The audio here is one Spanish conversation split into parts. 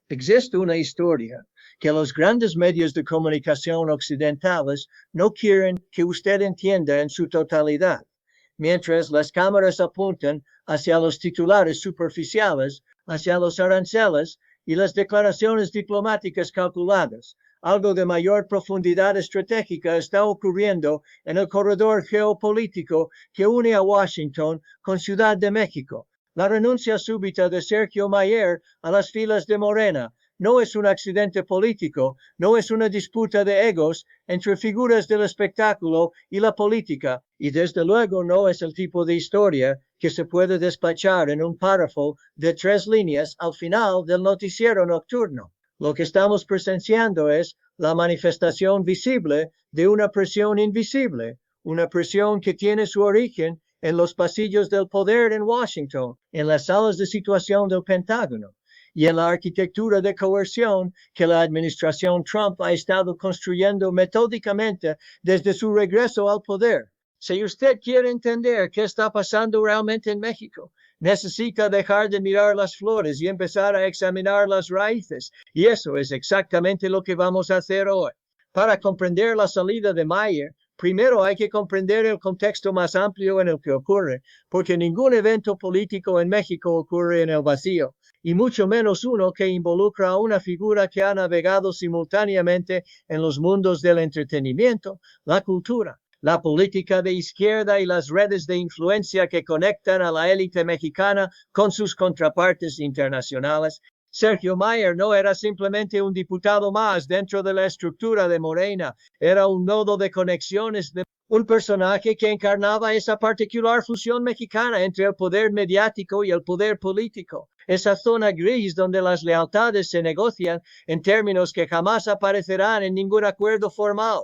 Existe una historia que los grandes medios de comunicación occidentales no quieren que usted entienda en su totalidad, mientras las cámaras apuntan hacia los titulares superficiales, hacia los aranceles y las declaraciones diplomáticas calculadas. Algo de mayor profundidad estratégica está ocurriendo en el corredor geopolítico que une a Washington con Ciudad de México. La renuncia súbita de Sergio Mayer a las filas de Morena no es un accidente político, no es una disputa de egos entre figuras del espectáculo y la política, y desde luego no es el tipo de historia que se puede despachar en un párrafo de 3 líneas al final del noticiero nocturno. Lo que estamos presenciando es la manifestación visible de una presión invisible, una presión que tiene su origen en los pasillos del poder en Washington, en las salas de situación del Pentágono y en la arquitectura de coerción que la administración Trump ha estado construyendo metódicamente desde su regreso al poder. Si usted quiere entender qué está pasando realmente en México, necesita dejar de mirar las flores y empezar a examinar las raíces. Y eso es exactamente lo que vamos a hacer hoy. Para comprender la salida de Mayer, primero hay que comprender el contexto más amplio en el que ocurre, porque ningún evento político en México ocurre en el vacío, y mucho menos uno que involucra a una figura que ha navegado simultáneamente en los mundos del entretenimiento, la cultura, la política de izquierda y las redes de influencia que conectan a la élite mexicana con sus contrapartes internacionales. Sergio Mayer no era simplemente un diputado más dentro de la estructura de Morena, era un nodo de conexiones de un personaje que encarnaba esa particular fusión mexicana entre el poder mediático y el poder político, esa zona gris donde las lealtades se negocian en términos que jamás aparecerán en ningún acuerdo formal.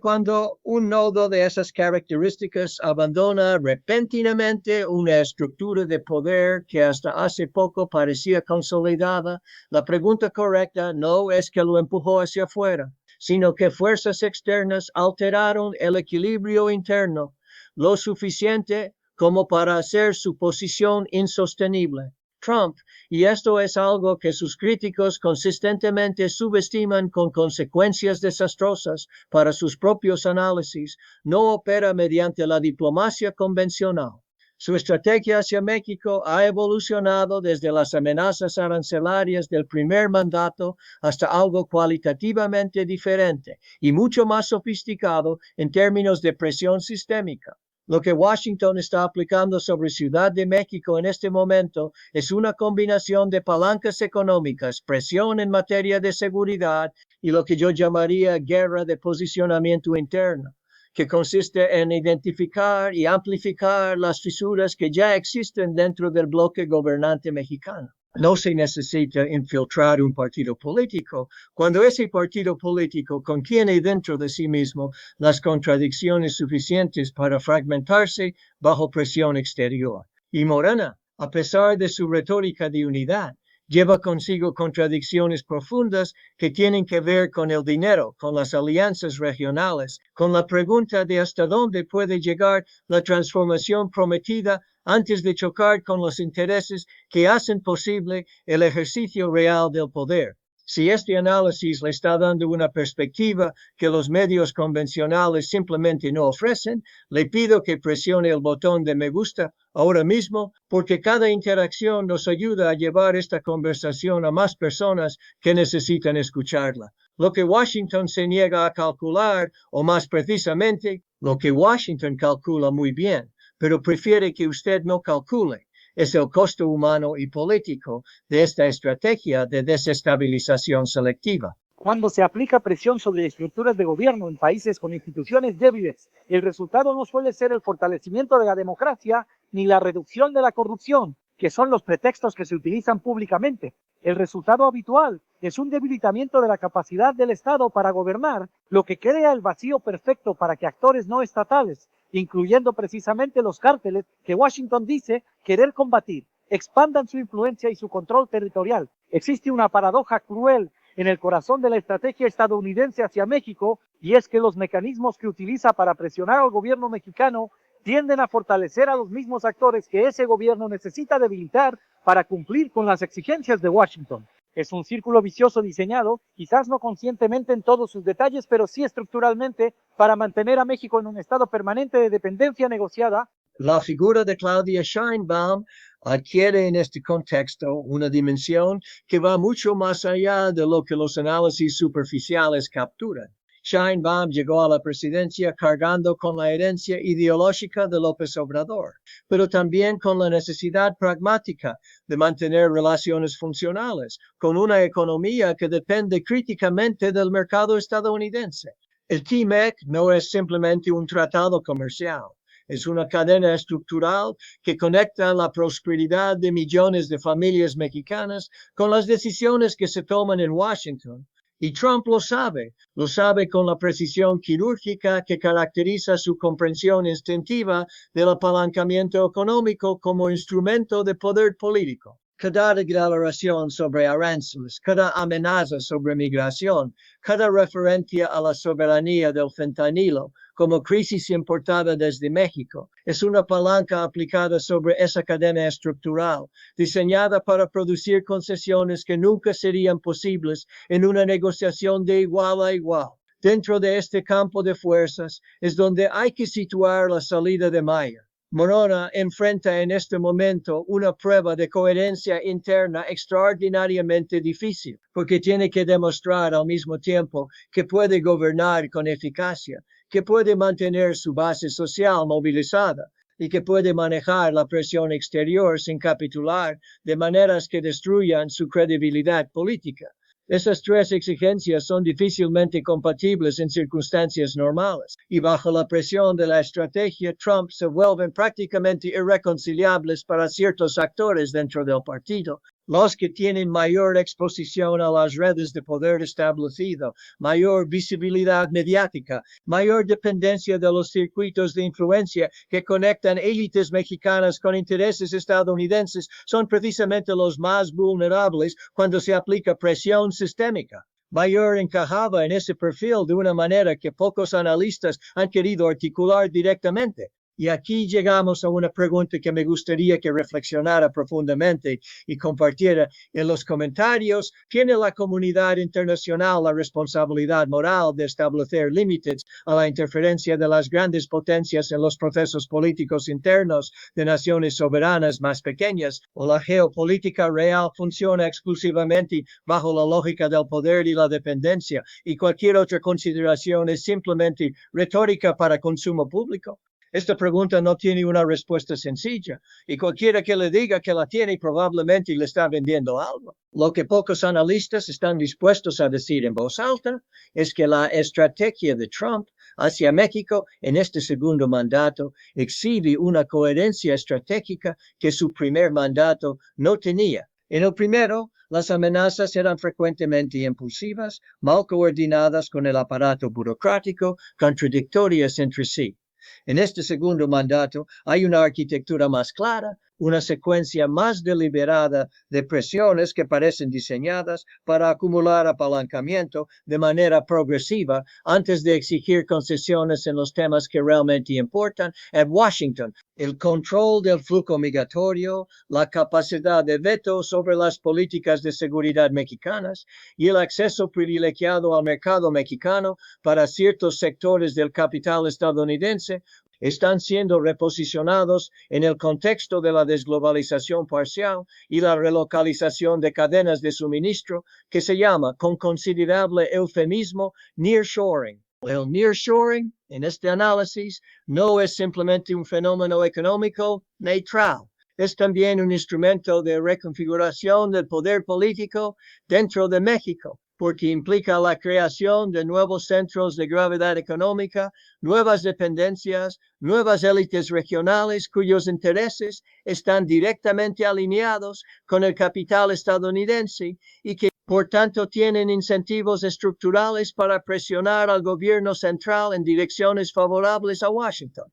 Cuando un nodo de esas características abandona repentinamente una estructura de poder que hasta hace poco parecía consolidada, la pregunta correcta no es que lo empujó hacia afuera, sino que fuerzas externas alteraron el equilibrio interno lo suficiente como para hacer su posición insostenible. Trump, y esto es algo que sus críticos consistentemente subestiman con consecuencias desastrosas para sus propios análisis, no opera mediante la diplomacia convencional. Su estrategia hacia México ha evolucionado desde las amenazas arancelarias del primer mandato hasta algo cualitativamente diferente y mucho más sofisticado en términos de presión sistémica. Lo que Washington está aplicando sobre Ciudad de México en este momento es una combinación de palancas económicas, presión en materia de seguridad y lo que yo llamaría guerra de posicionamiento interno, que consiste en identificar y amplificar las fisuras que ya existen dentro del bloque gobernante mexicano. No se necesita infiltrar un partido político cuando ese partido político contiene dentro de sí mismo las contradicciones suficientes para fragmentarse bajo presión exterior. Y Morena, a pesar de su retórica de unidad, lleva consigo contradicciones profundas que tienen que ver con el dinero, con las alianzas regionales, con la pregunta de hasta dónde puede llegar la transformación prometida antes de chocar con los intereses que hacen posible el ejercicio real del poder. Si este análisis le está dando una perspectiva que los medios convencionales simplemente no ofrecen, le pido que presione el botón de me gusta ahora mismo, porque cada interacción nos ayuda a llevar esta conversación a más personas que necesitan escucharla. Lo que Washington se niega a calcular, o más precisamente, lo que Washington calcula muy bien, pero prefiere que usted no calcule, es el costo humano y político de esta estrategia de desestabilización selectiva. Cuando se aplica presión sobre estructuras de gobierno en países con instituciones débiles, el resultado no suele ser el fortalecimiento de la democracia ni la reducción de la corrupción, que son los pretextos que se utilizan públicamente. El resultado habitual es un debilitamiento de la capacidad del Estado para gobernar, lo que crea el vacío perfecto para que actores no estatales, incluyendo precisamente los cárteles que Washington dice querer combatir, expandan su influencia y su control territorial. Existe una paradoja cruel en el corazón de la estrategia estadounidense hacia México, y es que los mecanismos que utiliza para presionar al gobierno mexicano tienden a fortalecer a los mismos actores que ese gobierno necesita debilitar para cumplir con las exigencias de Washington. Es un círculo vicioso diseñado, quizás no conscientemente en todos sus detalles, pero sí estructuralmente, para mantener a México en un estado permanente de dependencia negociada. La figura de Claudia Sheinbaum adquiere en este contexto una dimensión que va mucho más allá de lo que los análisis superficiales capturan. Sheinbaum llegó a la presidencia cargando con la herencia ideológica de López Obrador, pero también con la necesidad pragmática de mantener relaciones funcionales con una economía que depende críticamente del mercado estadounidense. El TMEC no es simplemente un tratado comercial. Es una cadena estructural que conecta la prosperidad de millones de familias mexicanas con las decisiones que se toman en Washington. Y Trump lo sabe con la precisión quirúrgica que caracteriza su comprensión instintiva del apalancamiento económico como instrumento de poder político. Cada declaración sobre aranceles, cada amenaza sobre migración, cada referencia a la soberanía del fentanilo como crisis importada desde México, es una palanca aplicada sobre esa cadena estructural, diseñada para producir concesiones que nunca serían posibles en una negociación de igual a igual. Dentro de este campo de fuerzas es donde hay que situar la salida de Mayer. Morona enfrenta en este momento una prueba de coherencia interna extraordinariamente difícil, porque tiene que demostrar al mismo tiempo que puede gobernar con eficacia, que puede mantener su base social movilizada y que puede manejar la presión exterior sin capitular de maneras que destruyan su credibilidad política. Esas tres exigencias son difícilmente compatibles en circunstancias normales, y bajo la presión de la estrategia Trump se vuelven prácticamente irreconciliables para ciertos actores dentro del partido, los que tienen mayor exposición a las redes de poder establecido, mayor visibilidad mediática, mayor dependencia de los circuitos de influencia que conectan élites mexicanas con intereses estadounidenses, son precisamente los más vulnerables cuando se aplica presión sistémica. Mayer encajaba en ese perfil de una manera que pocos analistas han querido articular directamente. Y aquí llegamos a una pregunta que me gustaría que reflexionara profundamente y compartiera en los comentarios. ¿Tiene la comunidad internacional la responsabilidad moral de establecer límites a la interferencia de las grandes potencias en los procesos políticos internos de naciones soberanas más pequeñas? ¿O la geopolítica real funciona exclusivamente bajo la lógica del poder y la dependencia, y cualquier otra consideración es simplemente retórica para consumo público? Esta pregunta no tiene una respuesta sencilla, y cualquiera que le diga que la tiene probablemente le está vendiendo algo. Lo que pocos analistas están dispuestos a decir en voz alta es que la estrategia de Trump hacia México en este segundo mandato exhibe una coherencia estratégica que su primer mandato no tenía. En el primero, las amenazas eran frecuentemente impulsivas, mal coordinadas con el aparato burocrático, contradictorias entre sí. En este segundo mandato hay una arquitectura más clara, una secuencia más deliberada de presiones que parecen diseñadas para acumular apalancamiento de manera progresiva antes de exigir concesiones en los temas que realmente importan en Washington. El control del flujo migratorio, la capacidad de veto sobre las políticas de seguridad mexicanas y el acceso privilegiado al mercado mexicano para ciertos sectores del capital estadounidense están siendo reposicionados en el contexto de la desglobalización parcial y la relocalización de cadenas de suministro que se llama, con considerable eufemismo, nearshoring. El nearshoring, en este análisis, no es simplemente un fenómeno económico neutral. Es también un instrumento de reconfiguración del poder político dentro de México, porque implica la creación de nuevos centros de gravedad económica, nuevas dependencias, nuevas élites regionales cuyos intereses están directamente alineados con el capital estadounidense y que, por tanto, tienen incentivos estructurales para presionar al gobierno central en direcciones favorables a Washington.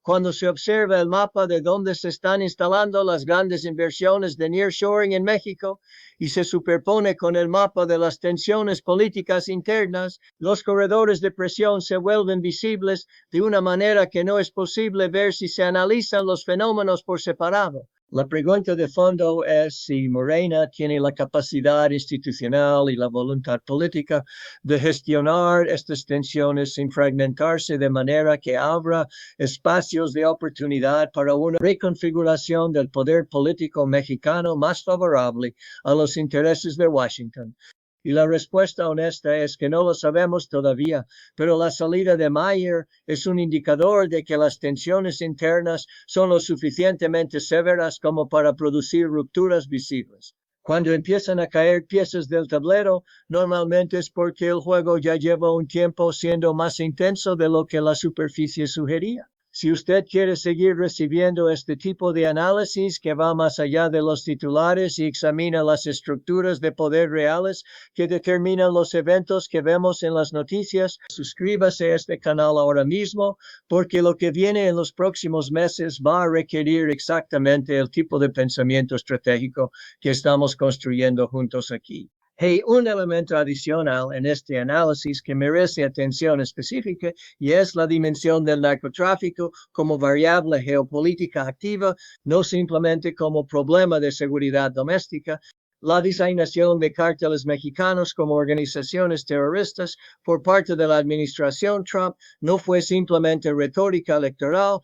Cuando se observa el mapa de donde se están instalando las grandes inversiones de nearshoring en México y se superpone con el mapa de las tensiones políticas internas, los corredores de presión se vuelven visibles de una manera que no es posible ver si se analizan los fenómenos por separado. La pregunta de fondo es si Morena tiene la capacidad institucional y la voluntad política de gestionar estas tensiones sin fragmentarse de manera que abra espacios de oportunidad para una reconfiguración del poder político mexicano más favorable a los intereses de Washington. Y la respuesta honesta es que no lo sabemos todavía, pero la salida de Mayer es un indicador de que las tensiones internas son lo suficientemente severas como para producir rupturas visibles. Cuando empiezan a caer piezas del tablero, normalmente es porque el juego ya lleva un tiempo siendo más intenso de lo que la superficie sugería. Si usted quiere seguir recibiendo este tipo de análisis que va más allá de los titulares y examina las estructuras de poder reales que determinan los eventos que vemos en las noticias, suscríbase a este canal ahora mismo, porque lo que viene en los próximos meses va a requerir exactamente el tipo de pensamiento estratégico que estamos construyendo juntos aquí. Hay un elemento adicional en este análisis que merece atención específica y es la dimensión del narcotráfico como variable geopolítica activa, no simplemente como problema de seguridad doméstica. La designación de cárteles mexicanos como organizaciones terroristas por parte de la administración Trump no fue simplemente retórica electoral,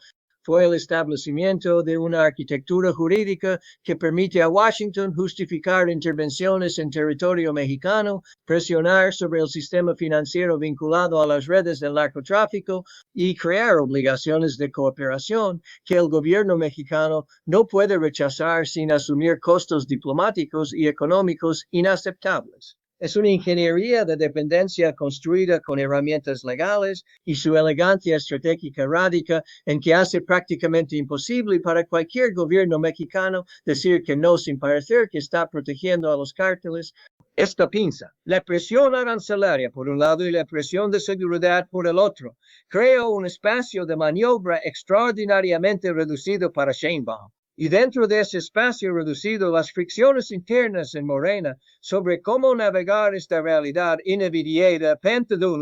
fue el establecimiento de una arquitectura jurídica que permite a Washington justificar intervenciones en territorio mexicano, presionar sobre el sistema financiero vinculado a las redes del narcotráfico y crear obligaciones de cooperación que el gobierno mexicano no puede rechazar sin asumir costos diplomáticos y económicos inaceptables. Es una ingeniería de dependencia construida con herramientas legales y su elegancia estratégica radica en que hace prácticamente imposible para cualquier gobierno mexicano decir que no sin parecer que está protegiendo a los cárteles. Esta pinza, la presión arancelaria por un lado y la presión de seguridad por el otro, creó un espacio de maniobra extraordinariamente reducido para Sheinbaum. Y dentro de ese espacio reducido, las fricciones internas en Morena sobre cómo navegar esta realidad inevitable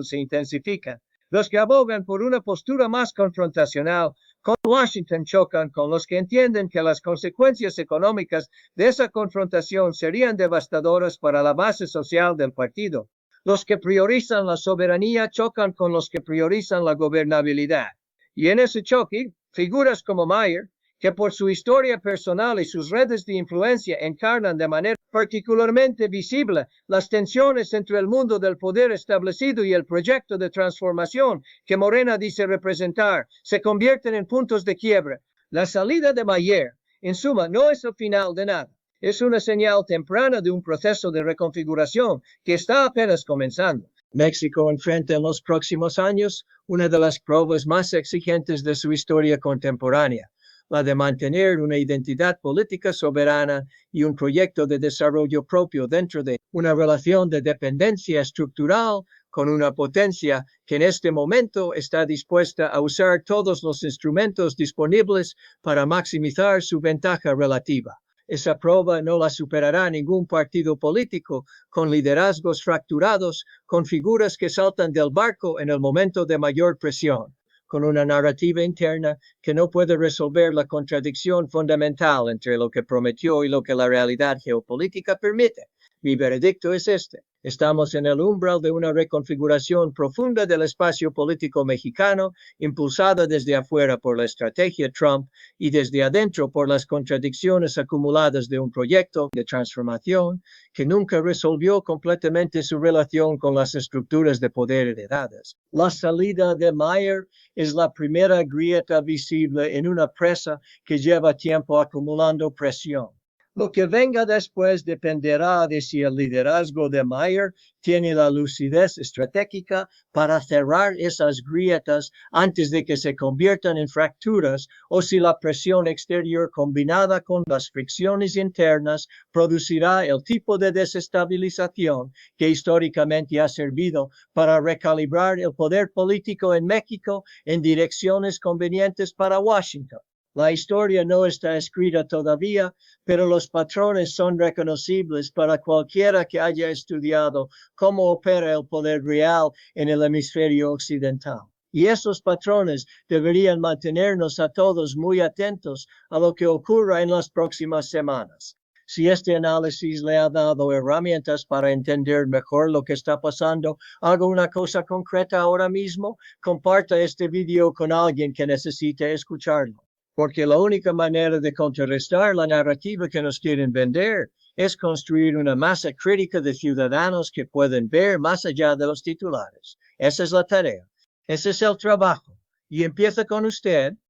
se intensifican. Los que abogan por una postura más confrontacional con Washington chocan con los que entienden que las consecuencias económicas de esa confrontación serían devastadoras para la base social del partido. Los que priorizan la soberanía chocan con los que priorizan la gobernabilidad. Y en ese choque, figuras como Mayer, que por su historia personal y sus redes de influencia encarnan de manera particularmente visible las tensiones entre el mundo del poder establecido y el proyecto de transformación que Morena dice representar, se convierten en puntos de quiebre. La salida de Mayer, en suma, no es el final de nada. Es una señal temprana de un proceso de reconfiguración que está apenas comenzando. México enfrenta en los próximos años una de las pruebas más exigentes de su historia contemporánea, la de mantener una identidad política soberana y un proyecto de desarrollo propio dentro de una relación de dependencia estructural con una potencia que en este momento está dispuesta a usar todos los instrumentos disponibles para maximizar su ventaja relativa. Esa prueba no la superará ningún partido político con liderazgos fracturados, con figuras que saltan del barco en el momento de mayor presión, con una narrativa interna que no puede resolver la contradicción fundamental entre lo que prometió y lo que la realidad geopolítica permite. Mi veredicto es este. Estamos en el umbral de una reconfiguración profunda del espacio político mexicano, impulsada desde afuera por la estrategia Trump y desde adentro por las contradicciones acumuladas de un proyecto de transformación que nunca resolvió completamente su relación con las estructuras de poder heredadas. La salida de Mayer es la primera grieta visible en una presa que lleva tiempo acumulando presión. Lo que venga después dependerá de si el liderazgo de Mayer tiene la lucidez estratégica para cerrar esas grietas antes de que se conviertan en fracturas o si la presión exterior combinada con las fricciones internas producirá el tipo de desestabilización que históricamente ha servido para recalibrar el poder político en México en direcciones convenientes para Washington. La historia no está escrita todavía, pero los patrones son reconocibles para cualquiera que haya estudiado cómo opera el poder real en el hemisferio occidental. Y esos patrones deberían mantenernos a todos muy atentos a lo que ocurra en las próximas semanas. Si este análisis le ha dado herramientas para entender mejor lo que está pasando, haga una cosa concreta ahora mismo, comparta este video con alguien que necesite escucharlo. Porque la única manera de contrarrestar la narrativa que nos quieren vender es construir una masa crítica de ciudadanos que pueden ver más allá de los titulares. Esa es la tarea. Ese es el trabajo. Y empieza con usted,